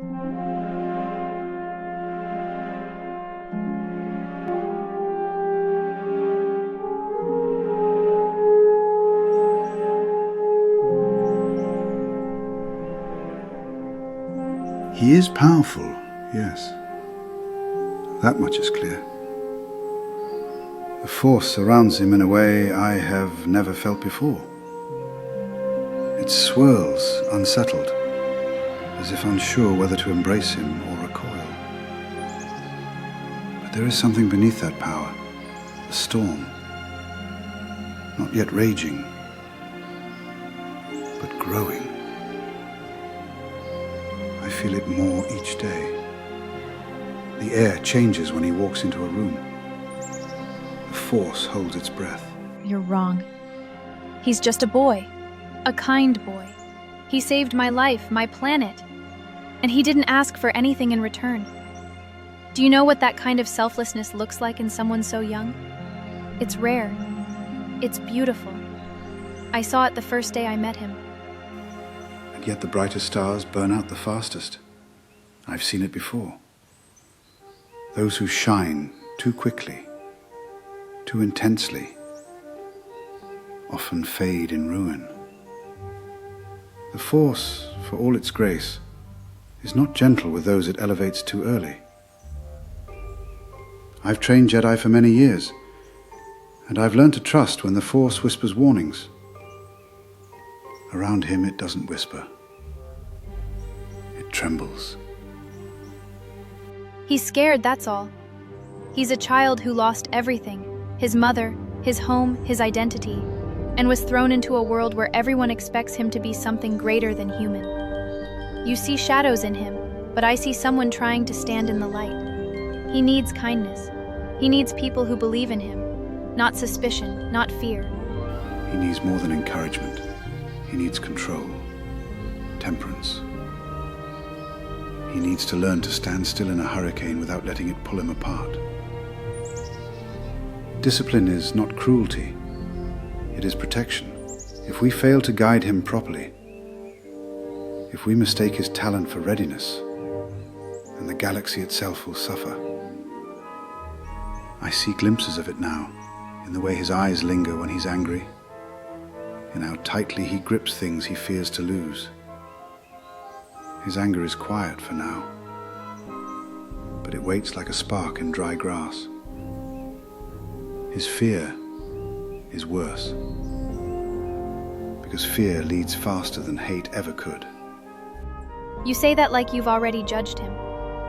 He is powerful, yes. That much is clear. The Force surrounds him in a way I have never felt before. It swirls, unsettled, as if unsure whether to embrace him or recoil. But there is something beneath that power, a storm, not yet raging, but growing. I feel it more each day. The air changes when he walks into a room. The Force holds its breath. You're wrong. He's just a boy. A kind boy. He saved my life, my planet. And he didn't ask for anything in return. Do you know what that kind of selflessness looks like in someone so young? It's rare. It's beautiful. I saw it the first day I met him. And yet the brightest stars burn out the fastest. I've seen it before. Those who shine too quickly, too intensely, often fade in ruin. The Force, for all its grace, is not gentle with those it elevates too early. I've trained Jedi for many years, and I've learned to trust when the Force whispers warnings. Around him it doesn't whisper. It trembles. He's scared, that's all. He's a child who lost everything, his mother, his home, his identity, and was thrown into a world where everyone expects him to be something greater than human. You see shadows in him, but I see someone trying to stand in the light. He needs kindness. He needs people who believe in him, not suspicion, not fear. He needs more than encouragement. He needs control, temperance. He needs to learn to stand still in a hurricane without letting it pull him apart. Discipline is not cruelty. It is protection. If we fail to guide him properly, if we mistake his talent for readiness, then the galaxy itself will suffer. I see glimpses of it now, in the way his eyes linger when he's angry, in how tightly he grips things he fears to lose. His anger is quiet for now, but it waits like a spark in dry grass. His fear is worse, because fear leads faster than hate ever could. You say that like you've already judged him,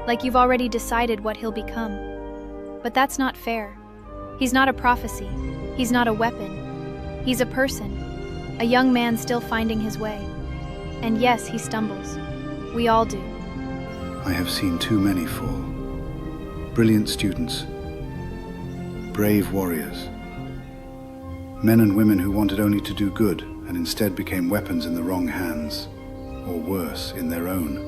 like you've already decided what he'll become. But that's not fair. He's not a prophecy. He's not a weapon. He's a person, a young man still finding his way. And yes, he stumbles. We all do. I have seen too many fall. Brilliant students, brave warriors, men and women who wanted only to do good and instead became weapons in the wrong hands, or worse, in their own.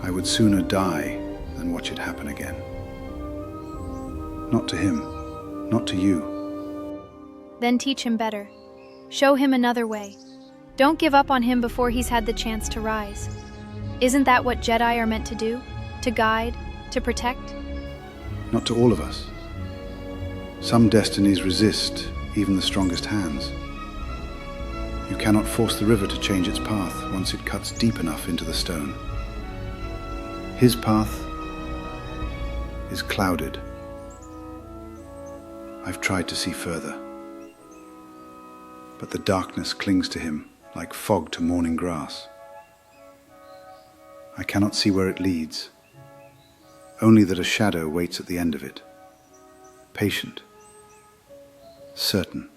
I would sooner die than watch it happen again. Not to him, not to you. Then teach him better. Show him another way. Don't give up on him before he's had the chance to rise. Isn't that what Jedi are meant to do? To guide, to protect? Not to all of us. Some destinies resist even the strongest hands. You cannot force the river to change its path once it cuts deep enough into the stone. His path is clouded. I've tried to see further, but the darkness clings to him like fog to morning grass. I cannot see where it leads, only that a shadow waits at the end of it, patient, certain.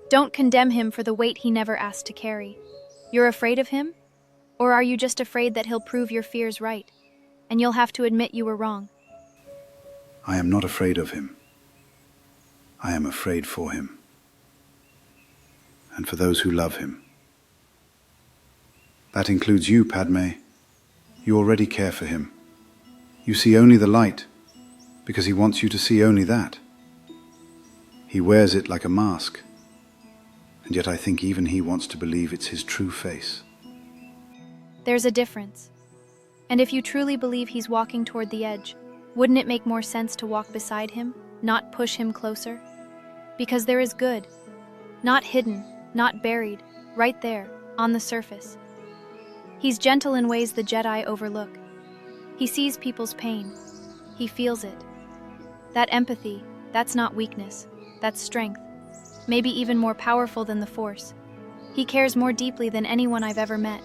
Don't condemn him for the weight he never asked to carry. You're afraid of him? Or are you just afraid that he'll prove your fears right, and you'll have to admit you were wrong? I am not afraid of him. I am afraid for him, and for those who love him. That includes you, Padmé. You already care for him. You see only the light, because he wants you to see only that. He wears it like a mask, and yet I think even he wants to believe it's his true face. There's a difference. And if you truly believe he's walking toward the edge, wouldn't it make more sense to walk beside him, not push him closer? Because there is good, not hidden, not buried, right there, on the surface. He's gentle in ways the Jedi overlook. He sees people's pain. He feels it. That empathy, that's not weakness, that's strength. Maybe even more powerful than the Force. He cares more deeply than anyone I've ever met.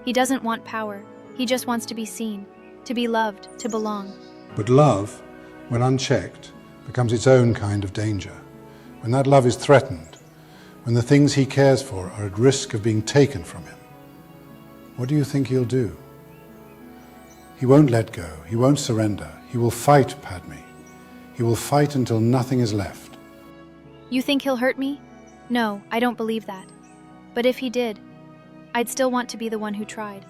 He doesn't want power. He just wants to be seen, to be loved, to belong. But love, when unchecked, becomes its own kind of danger. When that love is threatened, when the things he cares for are at risk of being taken from him, what do you think he'll do? He won't let go. He won't surrender. He will fight, Padmé. He will fight until nothing is left. You think he'll hurt me? No, I don't believe that. But if he did, I'd still want to be the one who tried.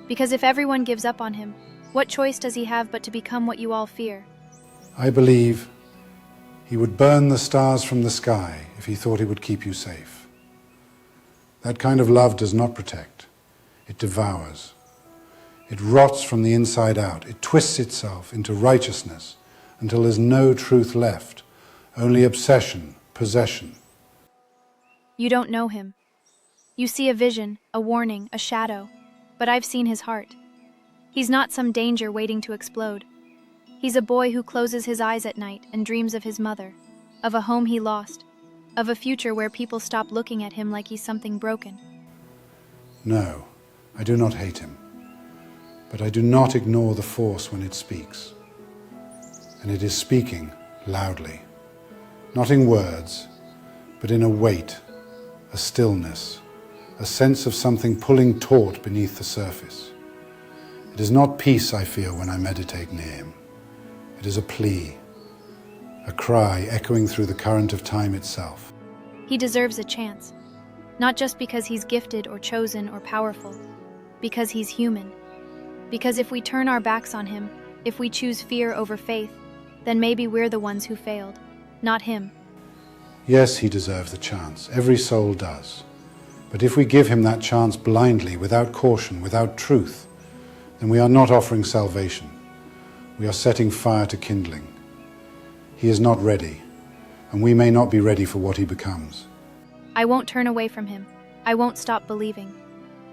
Because if everyone gives up on him, what choice does he have but to become what you all fear? I believe he would burn the stars from the sky if he thought he would keep you safe. That kind of love does not protect. It devours. It rots from the inside out. It twists itself into righteousness until there's no truth left, only obsession, possession. You don't know him. You see a vision, a warning, a shadow, but I've seen his heart. He's not some danger waiting to explode. He's a boy who closes his eyes at night and dreams of his mother, of a home he lost, of a future where people stop looking at him like he's something broken. No, I do not hate him, but I do not ignore the Force when it speaks. And it is speaking loudly, not in words, but in a weight, a stillness, a sense of something pulling taut beneath the surface. It is not peace I feel when I meditate near him. It is a plea, a cry echoing through the current of time itself. He deserves a chance, not just because he's gifted or chosen or powerful, because he's human. Because if we turn our backs on him, if we choose fear over faith, then maybe we're the ones who failed, not him. Yes, he deserves the chance. Every soul does. But if we give him that chance blindly, without caution, without truth, then we are not offering salvation. We are setting fire to kindling. He is not ready, and we may not be ready for what he becomes. I won't turn away from him. I won't stop believing.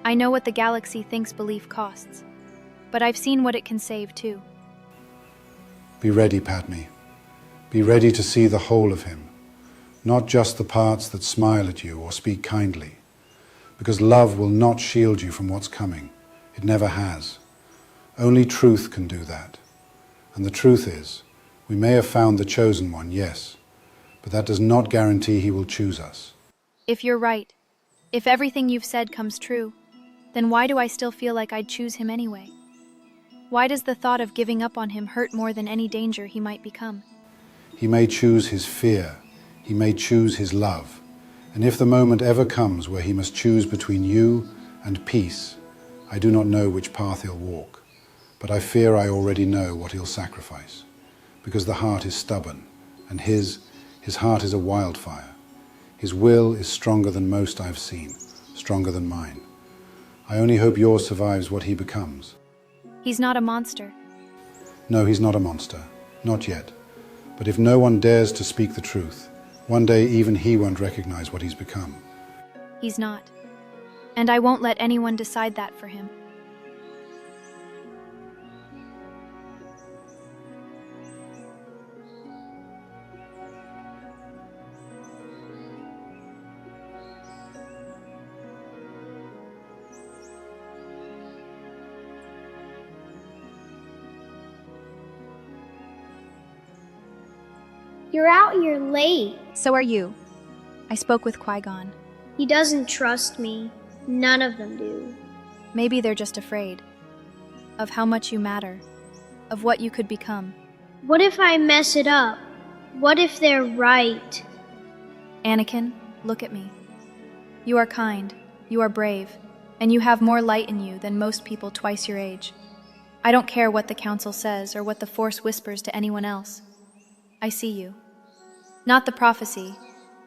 I know what the galaxy thinks belief costs, but I've seen what it can save too. Be ready, Padmé. Be ready to see the whole of him, not just the parts that smile at you or speak kindly, because love will not shield you from what's coming. It never has. Only truth can do that. And the truth is, we may have found the chosen one, yes, but that does not guarantee he will choose us. If you're right, if everything you've said comes true, then why do I still feel like I'd choose him anyway? Why does the thought of giving up on him hurt more than any danger he might become? He may choose his fear. He may choose his love. And if the moment ever comes where he must choose between you and peace, I do not know which path he'll walk, but I fear I already know what he'll sacrifice, because the heart is stubborn, and his heart is a wildfire. His will is stronger than most I've seen, stronger than mine. I only hope yours survives what he becomes. He's not a monster. No, he's not a monster. Not yet. But if no one dares to speak the truth, one day even he won't recognize what he's become. He's not. And I won't let anyone decide that for him. You're out and you're late. So are you. I spoke with Qui-Gon. He doesn't trust me. None of them do. Maybe they're just afraid. Of how much you matter. Of what you could become. What if I mess it up? What if they're right? Anakin, look at me. You are kind, you are brave, and you have more light in you than most people twice your age. I don't care what the Council says or what the Force whispers to anyone else. I see you. Not the prophecy,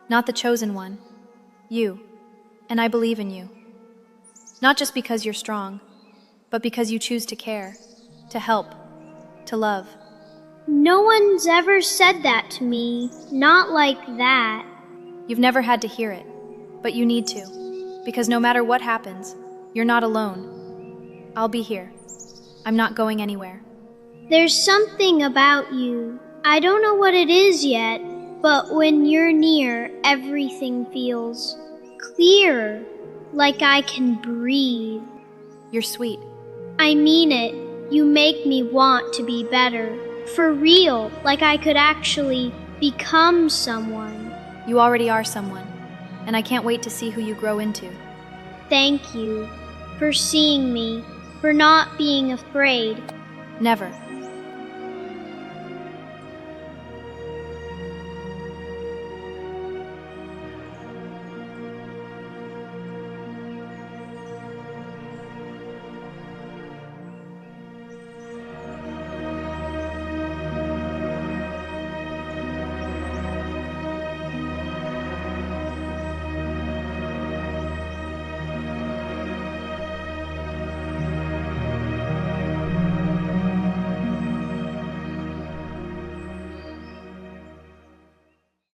not the chosen one. You. And I believe in you. Not just because you're strong, but because you choose to care, to help, to love. No one's ever said that to me. Not like that. You've never had to hear it, but you need to, because no matter what happens, you're not alone. I'll be here. I'm not going anywhere. There's something about you. I don't know what it is yet, but when you're near, everything feels clearer, like I can breathe. You're sweet. I mean it. You make me want to be better. For real, like I could actually become someone. You already are someone, and I can't wait to see who you grow into. Thank you for seeing me, for not being afraid. Never.